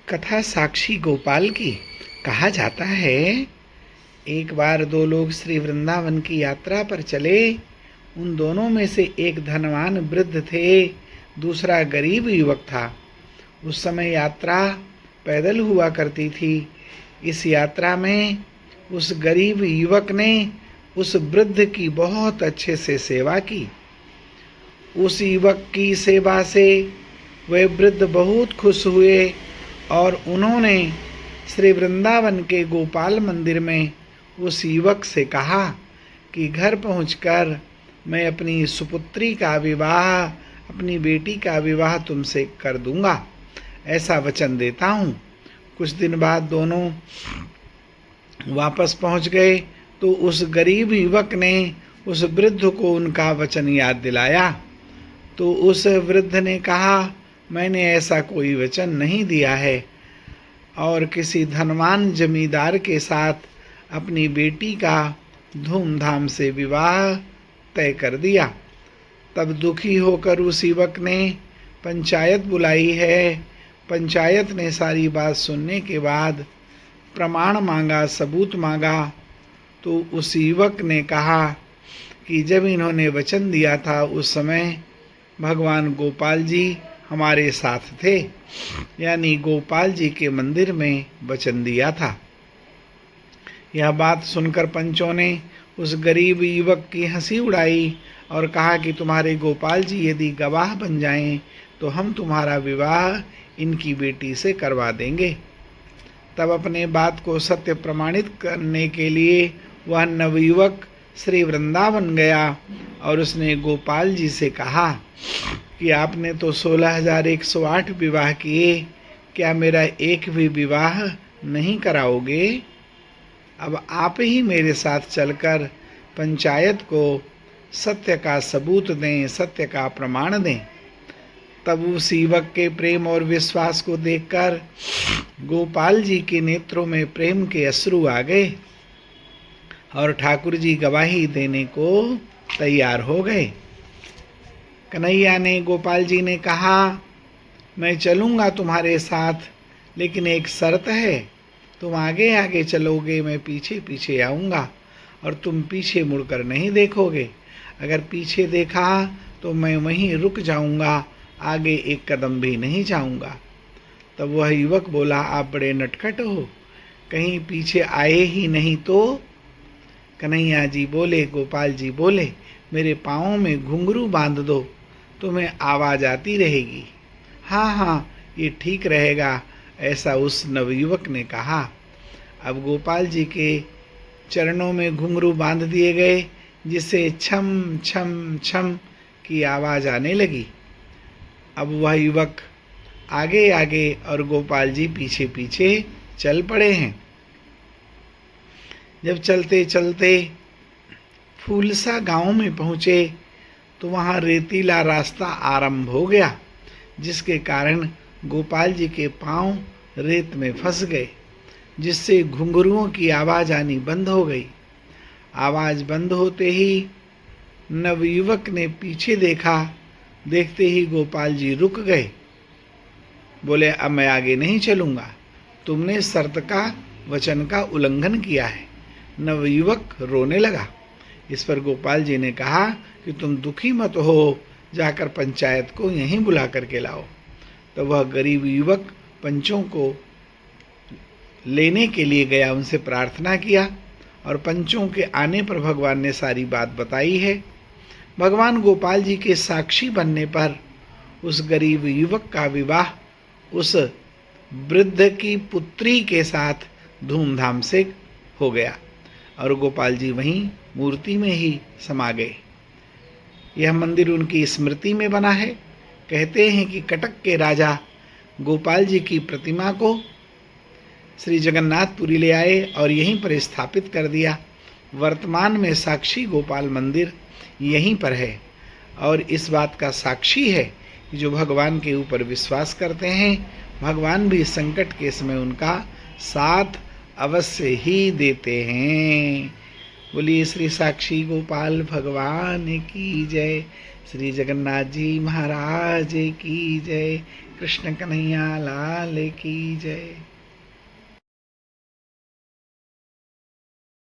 कथा साक्षी गोपाल की। कहा जाता है, एक बार दो लोग श्री वृंदावन की यात्रा पर चले। उन दोनों में से एक धनवान वृद्ध थे, दूसरा गरीब युवक था। उस समय यात्रा पैदल हुआ करती थी। इस यात्रा में उस गरीब युवक ने उस वृद्ध की बहुत अच्छे से सेवा की। उस युवक की सेवा से वे वृद्ध बहुत खुश हुए और उन्होंने श्री वृंदावन के गोपाल मंदिर में उस युवक से कहा कि घर पहुंचकर मैं अपनी सुपुत्री का विवाह, अपनी बेटी का विवाह तुमसे कर दूंगा, ऐसा वचन देता हूँ। कुछ दिन बाद दोनों वापस पहुंच गए तो उस गरीब युवक ने उस वृद्ध को उनका वचन याद दिलाया। तो उस वृद्ध ने कहा, मैंने ऐसा कोई वचन नहीं दिया है, और किसी धनवान जमींदार के साथ अपनी बेटी का धूमधाम से विवाह तय कर दिया। तब दुखी होकर उस युवक ने पंचायत बुलाई है। पंचायत ने सारी बात सुनने के बाद प्रमाण मांगा, सबूत मांगा। तो उस युवक ने कहा कि जब इन्होंने वचन दिया था उस समय भगवान गोपाल जी हमारे साथ थे, यानी गोपाल जी के मंदिर में वचन दिया था। यह बात सुनकर पंचों ने उस गरीब युवक की हंसी उड़ाई और कहा कि तुम्हारे गोपाल जी यदि गवाह बन जाएं तो हम तुम्हारा विवाह इनकी बेटी से करवा देंगे। तब अपने बात को सत्य प्रमाणित करने के लिए वह नवयुवक श्री वृंदावन गया और उसने गोपाल जी से कहा कि आपने तो 16,108 विवाह किए, क्या मेरा एक भी विवाह नहीं कराओगे? अब आप ही मेरे साथ चलकर पंचायत को सत्य का सबूत दें, सत्य का प्रमाण दें। तब उस युवक के प्रेम और विश्वास को देखकर गोपाल जी के नेत्रों में प्रेम के अश्रु आ गए और ठाकुर जी गवाही देने को तैयार हो गए। कन्हैया ने गोपाल जी ने कहा, मैं चलूँगा तुम्हारे साथ, लेकिन एक शर्त है, तुम आगे आगे चलोगे, मैं पीछे पीछे आऊँगा और तुम पीछे मुड़कर नहीं देखोगे। अगर पीछे देखा तो मैं वहीं रुक जाऊँगा, आगे एक कदम भी नहीं जाऊँगा। तब वह युवक बोला, आप बड़े नटखट हो, कहीं पीछे आए ही नहीं तो? कन्हैया जी बोले, गोपाल जी बोले, मेरे पाँवों में घुंघरू बांध दो, तुम्हें आवाज़ आती रहेगी। हाँ हाँ, ये ठीक रहेगा, ऐसा उस नवयुवक ने कहा। अब गोपाल जी के चरणों में घुंघरू बांध दिए गए, जिससे छम छम छम की आवाज़ आने लगी। अब वह युवक आगे आगे और गोपाल जी पीछे पीछे चल पड़े हैं। जब चलते चलते फूलसा गांव में पहुँचे तो वहाँ रेतीला रास्ता आरंभ हो गया, जिसके कारण गोपाल जी के पांव रेत में फंस गए, जिससे घुंघरुओं की आवाज़ आनी बंद हो गई। आवाज़ बंद होते ही नवयुवक ने पीछे देखा, देखते ही गोपाल जी रुक गए। बोले, अब मैं आगे नहीं चलूँगा, तुमने शर्त का, वचन का उल्लंघन किया है। नवयुवक रोने लगा। इस पर गोपाल जी ने कहा कि तुम दुखी मत हो, जाकर पंचायत को यहीं बुला करके लाओ। तो वह गरीब युवक पंचों को लेने के लिए गया, उनसे प्रार्थना किया और पंचों के आने पर भगवान ने सारी बात बताई है। भगवान गोपाल जी के साक्षी बनने पर उस गरीब युवक का विवाह उस वृद्ध की पुत्री के साथ धूमधाम से हो गया और गोपाल जी वहीं मूर्ति में ही समा गए। यह मंदिर उनकी स्मृति में बना है। कहते हैं कि कटक के राजा गोपाल जी की प्रतिमा को श्री जगन्नाथपुरी ले आए और यहीं पर स्थापित कर दिया। वर्तमान में साक्षी गोपाल मंदिर यहीं पर है और इस बात का साक्षी है कि जो भगवान के ऊपर विश्वास करते हैं, भगवान भी संकट के समय उनका साथ अवश्य ही देते हैं। बोलिए श्री साक्षी गोपाल भगवान की जय, श्री जगन्नाथ जी महाराज की जय, कृष्ण कन्हैया लाल की जय।